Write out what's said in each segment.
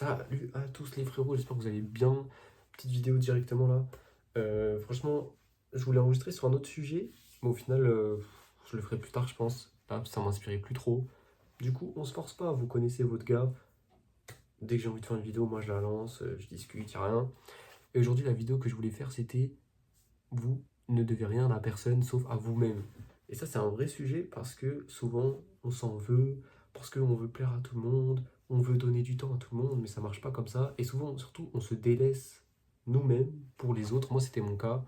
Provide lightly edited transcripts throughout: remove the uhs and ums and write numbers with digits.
Salut à tous les frérots, j'espère que vous allez bien. Petite vidéo directement là. Franchement, je voulais enregistrer sur un autre sujet, mais au final, je le ferai plus tard, je pense. Là, ça m'inspirait plus trop. Du coup, on se force pas, vous connaissez votre gars. Dès que j'ai envie de faire une vidéo, moi je la lance, je discute, y a rien. Et aujourd'hui, la vidéo que je voulais faire, c'était vous ne devez rien à personne sauf à vous-même. Et ça, c'est un vrai sujet parce que souvent, on s'en veut, parce qu'on veut plaire à tout le monde, on veut donner du temps à tout le monde, mais ça marche pas comme ça. Et souvent, surtout, on se délaisse nous-mêmes pour les autres. Moi, c'était mon cas.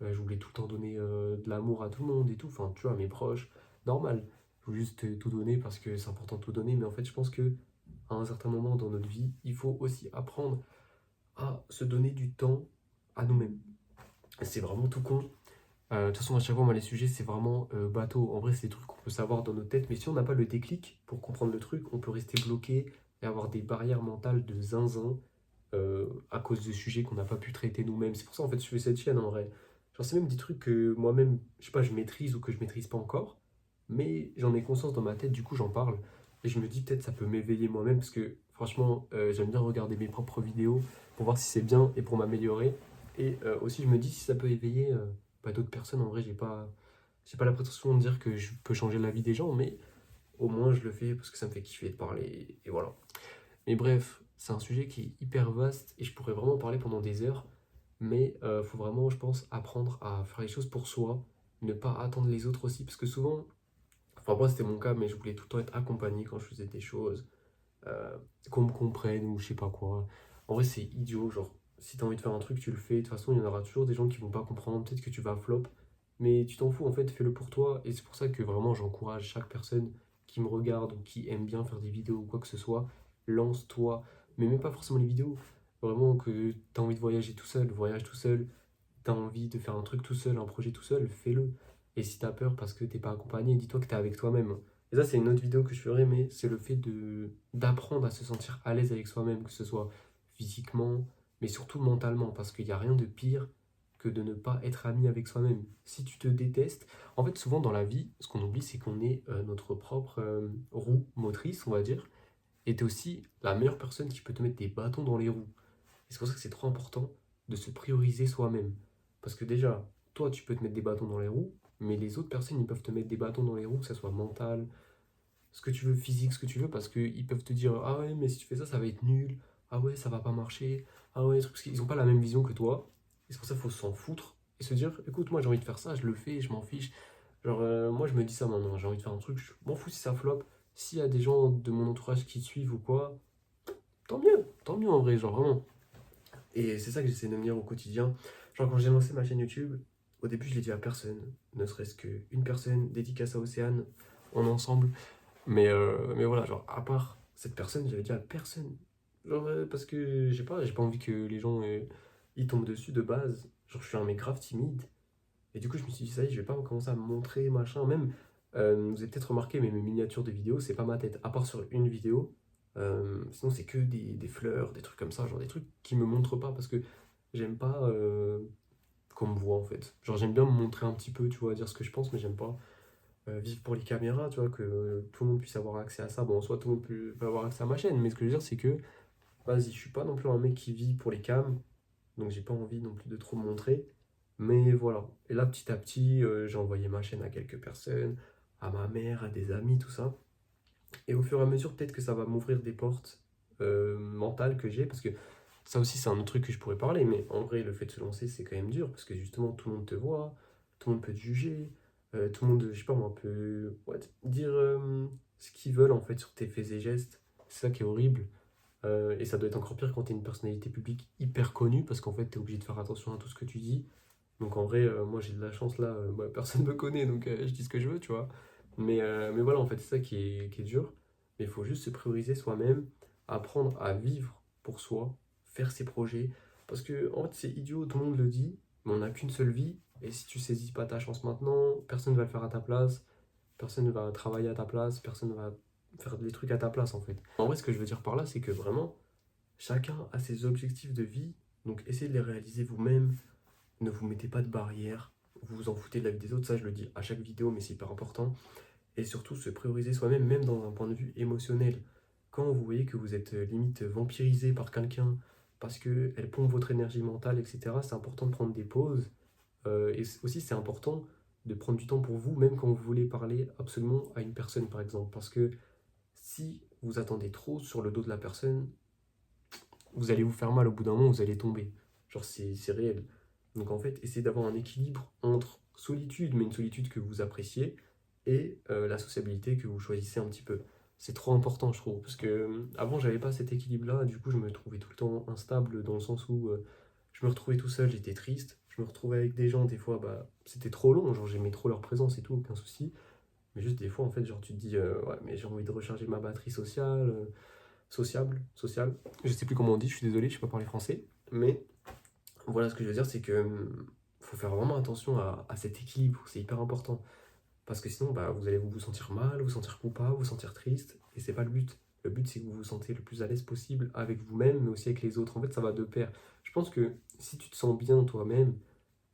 Je voulais tout le temps donner de l'amour à tout le monde et tout. Enfin, tu vois, à mes proches, normal. Je voulais juste tout donner parce que c'est important de tout donner. Mais en fait, je pense que à un certain moment dans notre vie, il faut aussi apprendre à se donner du temps à nous-mêmes. C'est vraiment tout con. De toute façon, à chaque fois, moi, les sujets, c'est vraiment bateau. En vrai, c'est des trucs qu'on peut savoir dans nos têtes, mais si on n'a pas le déclic pour comprendre le truc, on peut rester bloqué et avoir des barrières mentales de zinzin à cause de sujets qu'on n'a pas pu traiter nous-mêmes. C'est pour ça, en fait, je fais cette chaîne, en vrai. Genre, c'est même des trucs que moi-même, je sais pas, je maîtrise ou que je maîtrise pas encore, mais j'en ai conscience dans ma tête, du coup, j'en parle. Et je me dis, peut-être, ça peut m'éveiller moi-même, parce que, franchement, j'aime bien regarder mes propres vidéos pour voir si c'est bien et pour m'améliorer. Et aussi, je me dis, si ça peut éveiller d'autres personnes, en vrai, j'ai pas la prétention de dire que je peux changer la vie des gens, mais au moins je le fais parce que ça me fait kiffer de parler, et voilà. Mais bref, c'est un sujet qui est hyper vaste et je pourrais vraiment parler pendant des heures, mais faut vraiment, je pense, apprendre à faire les choses pour soi, ne pas attendre les autres aussi, parce que souvent, enfin moi c'était mon cas, mais je voulais tout le temps être accompagné quand je faisais des choses, euh, qu'on me comprenne ou je sais pas quoi. En vrai, c'est idiot. Genre, si t'as envie de faire un truc, tu le fais. De toute façon, il y en aura toujours des gens qui vont pas comprendre. Peut-être que tu vas flop, mais tu t'en fous. En fait, fais-le pour toi. Et c'est pour ça que vraiment, j'encourage chaque personne qui me regarde ou qui aime bien faire des vidéos ou quoi que ce soit. Lance-toi. Mais même pas forcément les vidéos. Vraiment, que t'as envie de voyager tout seul, voyage tout seul. T'as envie de faire un truc tout seul, un projet tout seul, fais-le. Et si t'as peur parce que t'es pas accompagné, dis-toi que t'es avec toi-même. Et ça, c'est une autre vidéo que je ferai, mais c'est le fait de d'apprendre à se sentir à l'aise avec soi-même, que ce soit physiquement, mais surtout mentalement, parce qu'il n'y a rien de pire que de ne pas être ami avec soi-même. Si tu te détestes, en fait, souvent dans la vie, ce qu'on oublie, c'est qu'on est notre propre roue motrice, on va dire, et t'es aussi la meilleure personne qui peut te mettre des bâtons dans les roues. Et c'est pour ça que c'est trop important de se prioriser soi-même. Parce que déjà, toi, tu peux te mettre des bâtons dans les roues, mais les autres personnes, ils peuvent te mettre des bâtons dans les roues, que ça soit mental, ce que tu veux, physique, ce que tu veux, parce qu'ils peuvent te dire, ah ouais, mais si tu fais ça, ça va être nul, ah ouais, ça va pas marcher, ah ouais, parce qu'ils ont pas la même vision que toi. Et c'est pour ça qu'il faut s'en foutre et se dire, écoute, moi j'ai envie de faire ça, je le fais, je m'en fiche. Genre, moi je me dis ça maintenant, j'ai envie de faire un truc, je m'en fous si ça flop. S'il y a des gens de mon entourage qui te suivent ou quoi, tant mieux en vrai, genre vraiment. Et c'est ça que j'essaie de me dire au quotidien. Genre, quand j'ai lancé ma chaîne YouTube, au début, je l'ai dit à personne, ne serait-ce qu'une personne, dédicace à Océane, on est ensemble. Mais voilà, genre, à part cette personne, j'avais dit à personne. Genre, parce que, j'ai pas envie que les gens ils tombent dessus de base. Genre, je suis un mec grave timide. Et du coup, je me suis dit, ça y est, je vais pas commencer à me montrer, machin. Même, vous avez peut-être remarqué, mais mes miniatures de vidéos, c'est pas ma tête. À part sur une vidéo, sinon, c'est que des fleurs, des trucs comme ça, genre des trucs qui me montrent pas parce que j'aime pas qu'on me voit en fait. Genre, j'aime bien me montrer un petit peu, tu vois, dire ce que je pense, mais j'aime pas vivre pour les caméras, tu vois, que tout le monde puisse avoir accès à ça. Bon, soit tout le monde peut avoir accès à ma chaîne, mais ce que je veux dire, c'est que, vas-y, je suis pas non plus un mec qui vit pour les cams, donc j'ai pas envie non plus de trop me montrer. Mais voilà. Et là, petit à petit, j'ai envoyé ma chaîne à quelques personnes, à ma mère, à des amis, tout ça. Et au fur et à mesure, peut-être que ça va m'ouvrir des portes mentales que j'ai, parce que ça aussi, c'est un autre truc que je pourrais parler, mais en vrai, le fait de se lancer, c'est quand même dur, parce que justement, tout le monde te voit, tout le monde peut te juger, tout le monde, je sais pas moi, peut ouais, dire ce qu'ils veulent en fait sur tes faits et gestes. C'est ça qui est horrible. Et ça doit être encore pire quand t'es une personnalité publique hyper connue, parce qu'en fait, t'es obligé de faire attention à tout ce que tu dis. Donc en vrai, moi j'ai de la chance là, personne me connaît, donc je dis ce que je veux, tu vois. Mais voilà, en fait, c'est ça qui est dur. Mais il faut juste se prioriser soi-même, apprendre à vivre pour soi, faire ses projets. Parce que en fait, c'est idiot, tout le monde le dit, mais on n'a qu'une seule vie. Et si tu saisis pas ta chance maintenant, personne ne va le faire à ta place, personne ne va travailler à ta place, personne ne va faire des trucs à ta place en fait. En vrai, ce que je veux dire par là, c'est que vraiment, chacun a ses objectifs de vie, donc essayez de les réaliser vous-même, ne vous mettez pas de barrières, vous vous en foutez de la vie des autres, ça je le dis à chaque vidéo, mais c'est hyper important. Et surtout se prioriser soi-même, même dans un point de vue émotionnel. quand vous voyez que vous êtes limite vampirisé par quelqu'un parce qu'elle pompe votre énergie mentale, etc., c'est important de prendre des pauses. Aussi, c'est important de prendre du temps pour vous, même quand vous voulez parler absolument à une personne, par exemple. Parce que si vous attendez trop sur le dos de la personne, vous allez vous faire mal au bout d'un moment, vous allez tomber. Genre, c'est réel. Donc en fait, essayez d'avoir un équilibre entre solitude, mais une solitude que vous appréciez, et la sociabilité que vous choisissez un petit peu. C'est trop important, je trouve, parce que avant, j'avais pas cet équilibre-là, du coup, je me trouvais tout le temps instable dans le sens où je me retrouvais tout seul, j'étais triste. Je me retrouvais avec des gens, des fois, bah, c'était trop long, genre j'aimais trop leur présence et tout, aucun souci. Mais juste des fois, en fait, genre tu te dis, ouais, mais j'ai envie de recharger ma batterie sociale, sociale. Je sais plus comment on dit, je suis désolé, je sais pas parler français. Mais voilà, ce que je veux dire, c'est que faut faire vraiment attention à cet équilibre, c'est hyper important. Parce que sinon, bah, vous allez vous sentir mal, vous sentir coupable, vous sentir triste, et c'est pas le but. Le but, c'est que vous vous sentez le plus à l'aise possible avec vous-même, mais aussi avec les autres. En fait, ça va de pair. Je pense que si tu te sens bien toi-même,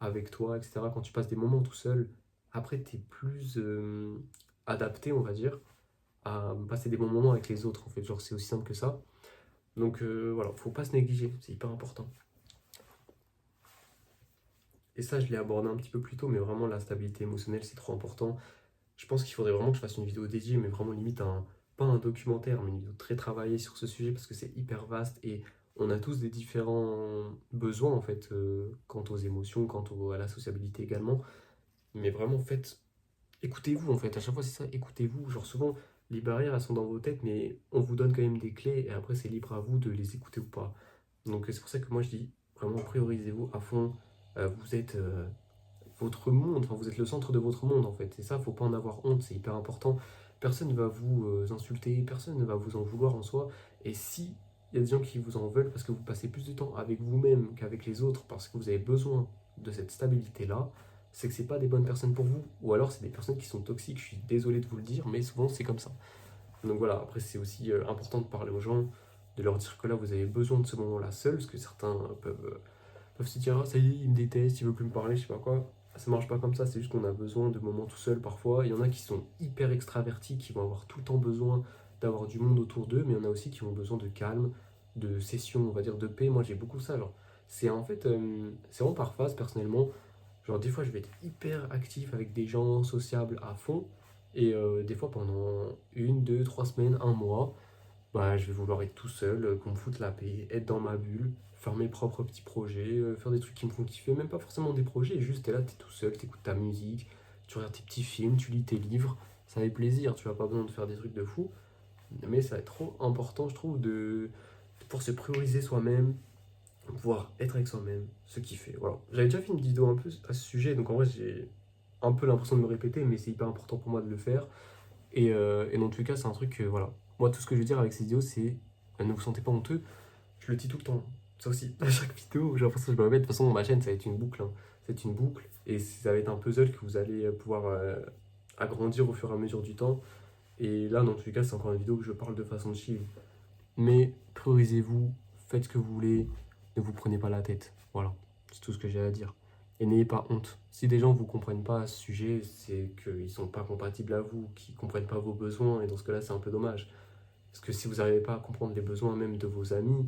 avec toi, etc., quand tu passes des moments tout seul, après, tu es plus adapté, on va dire, à passer des bons moments avec les autres, en fait. Genre, c'est aussi simple que ça. Donc voilà, faut pas se négliger, c'est hyper important. Et ça, je l'ai abordé un petit peu plus tôt, mais vraiment, la stabilité émotionnelle, c'est trop important. Je pense qu'il faudrait vraiment que je fasse une vidéo dédiée, mais vraiment limite pas un documentaire, mais une vidéo très travaillée sur ce sujet parce que c'est hyper vaste et on a tous des différents besoins en fait, quant aux émotions, à la sociabilité également. Mais vraiment, faites, écoutez-vous en fait. À chaque fois, c'est ça, écoutez-vous. Genre souvent, les barrières elles sont dans vos têtes, mais on vous donne quand même des clés et après, c'est libre à vous de les écouter ou pas. Donc c'est pour ça que moi je dis vraiment priorisez-vous à fond. Vous êtes votre monde, enfin, vous êtes le centre de votre monde en fait. Et ça, faut pas en avoir honte, c'est hyper important. Personne ne va vous insulter, personne ne va vous en vouloir en soi. Et si il y a des gens qui vous en veulent parce que vous passez plus de temps avec vous-même qu'avec les autres, parce que vous avez besoin de cette stabilité-là, c'est que c'est pas des bonnes personnes pour vous. Ou alors c'est des personnes qui sont toxiques, je suis désolé de vous le dire, mais souvent c'est comme ça. Donc voilà, après c'est aussi important de parler aux gens, de leur dire que là vous avez besoin de ce moment-là seul, parce que certains peuvent se dire, ah, ça y est, il me déteste, il veut plus me parler, je sais pas quoi. Ça marche pas comme ça, c'est juste qu'on a besoin de moments tout seul parfois. Il y en a qui sont hyper extravertis, qui vont avoir tout le temps besoin d'avoir du monde autour d'eux, mais il y en a aussi qui ont besoin de calme, de session, on va dire, de paix. Moi j'ai beaucoup ça, genre. C'est en fait, c'est vraiment par phase personnellement. Genre des fois je vais être hyper actif avec des gens sociables à fond, et des fois pendant une, deux, 3 semaines, un mois, bah, je vais vouloir être tout seul, qu'on me foute la paix, être dans ma bulle, faire mes propres petits projets, faire des trucs qui me font kiffer, même pas forcément des projets, juste t'es là, t'es tout seul, t'écoutes ta musique, tu regardes tes petits films, tu lis tes livres, ça fait plaisir, tu vas pas besoin de faire des trucs de fou, mais ça va être trop important, je trouve, pour se prioriser soi-même, pouvoir être avec soi-même, se kiffer, voilà. J'avais déjà fait une vidéo un peu à ce sujet, donc en vrai j'ai un peu l'impression de me répéter, mais c'est hyper important pour moi de le faire. Et dans tous les cas, c'est un truc que, voilà. Moi, tout ce que je veux dire avec ces vidéos, c'est ne vous sentez pas honteux. Je le dis tout le temps. Ça aussi, à chaque vidéo, j'ai l'impression que je me répète. De toute façon, ma chaîne, ça va être une boucle, hein. C'est une boucle. Et ça va être un puzzle que vous allez pouvoir agrandir au fur et à mesure du temps. Et là, dans tous les cas, c'est encore une vidéo que je parle de façon chill. Mais priorisez-vous, faites ce que vous voulez, ne vous prenez pas la tête. Voilà, c'est tout ce que j'ai à dire. Et n'ayez pas honte. Si des gens ne vous comprennent pas à ce sujet, c'est qu'ils ne sont pas compatibles à vous, qu'ils ne comprennent pas vos besoins, et dans ce cas-là, c'est un peu dommage. Parce que si vous n'arrivez pas à comprendre les besoins même de vos amis,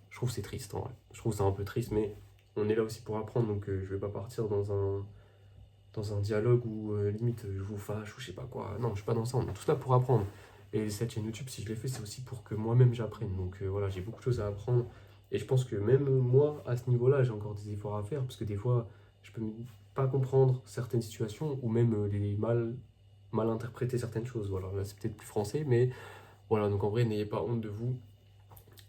je trouve que c'est triste en vrai. Je trouve ça un peu triste, mais on est là aussi pour apprendre, donc je vais pas partir dans un dialogue où limite je vous fâche ou je sais pas quoi. Non, je suis pas dans ça, on est tous là pour apprendre. Et cette chaîne YouTube, si je l'ai fait, c'est aussi pour que moi-même j'apprenne. Donc voilà, j'ai beaucoup de choses à apprendre. Et je pense que même moi, à ce niveau-là, j'ai encore des efforts à faire, parce que des fois, je peux pas comprendre certaines situations, ou même mal interpréter certaines choses. Voilà, là c'est peut-être plus français, mais voilà, donc en vrai, n'ayez pas honte de vous.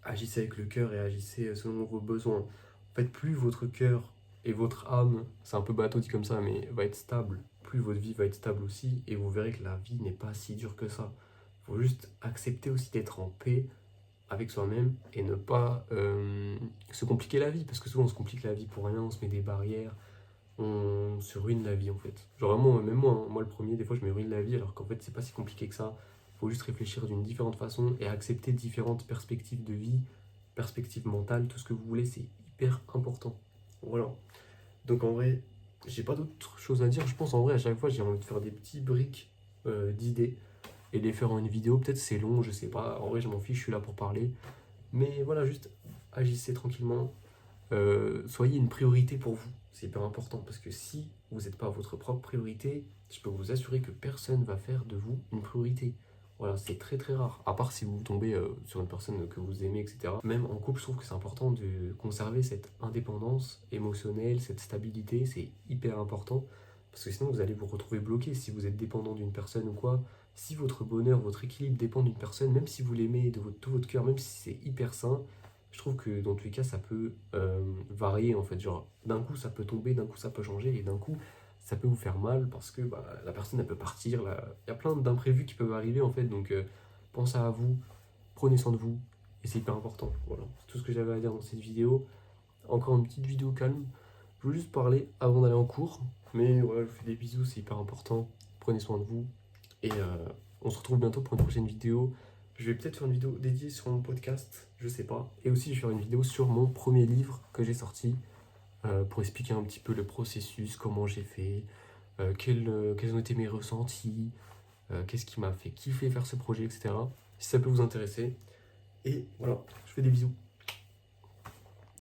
Agissez avec le cœur et agissez selon vos besoins. En fait, plus votre cœur et votre âme, c'est un peu bateau dit comme ça, mais va être stable, plus votre vie va être stable aussi, et vous verrez que la vie n'est pas si dure que ça. Il faut juste accepter aussi d'être en paix avec soi-même et ne pas se compliquer la vie, parce que souvent on se complique la vie pour rien, on se met des barrières, on se ruine la vie en fait. Genre vraiment, même moi, hein, moi le premier, des fois je me ruine la vie alors qu'en fait c'est pas si compliqué que ça. Faut juste réfléchir d'une différente façon et accepter différentes perspectives de vie, perspectives mentales, tout ce que vous voulez, c'est hyper important. Voilà. Donc en vrai, j'ai pas d'autre chose à dire. Je pense en vrai à chaque fois j'ai envie de faire des petits briques d'idées. et les faire en une vidéo. Peut-être c'est long, je sais pas. En vrai, je m'en fiche, je suis là pour parler. Mais voilà, juste agissez tranquillement. Soyez une priorité pour vous. C'est hyper important parce que si vous n'êtes pas votre propre priorité, je peux vous assurer que personne va faire de vous une priorité. Voilà, c'est très très rare. À part si vous tombez sur une personne que vous aimez, etc. Même en couple, je trouve que c'est important de conserver cette indépendance émotionnelle, cette stabilité. C'est hyper important. Parce que sinon, vous allez vous retrouver bloqué si vous êtes dépendant d'une personne ou quoi. Si votre bonheur, votre équilibre dépend d'une personne, même si vous l'aimez de tout votre cœur, même si c'est hyper sain, je trouve que dans tous les cas, ça peut varier en fait. Genre, d'un coup, ça peut tomber, d'un coup, ça peut changer, et d'un coup, ça peut vous faire mal parce que bah, la personne, elle peut partir. Il y a plein d'imprévus qui peuvent arriver en fait. Donc, pensez à vous, prenez soin de vous, et c'est hyper important. Voilà, c'est tout ce que j'avais à dire dans cette vidéo. Encore une petite vidéo calme. Je voulais juste parler avant d'aller en cours. Mais voilà, je vous fais des bisous, c'est hyper important. Prenez soin de vous. Et on se retrouve bientôt pour une prochaine vidéo. Je vais peut-être faire une vidéo dédiée sur mon podcast, je sais pas. Et aussi, je vais faire une vidéo sur mon premier livre que j'ai sorti pour expliquer un petit peu le processus, comment j'ai fait, quels ont été mes ressentis, qu'est-ce qui m'a fait kiffer faire ce projet, etc. Si ça peut vous intéresser. Et voilà, je fais des bisous.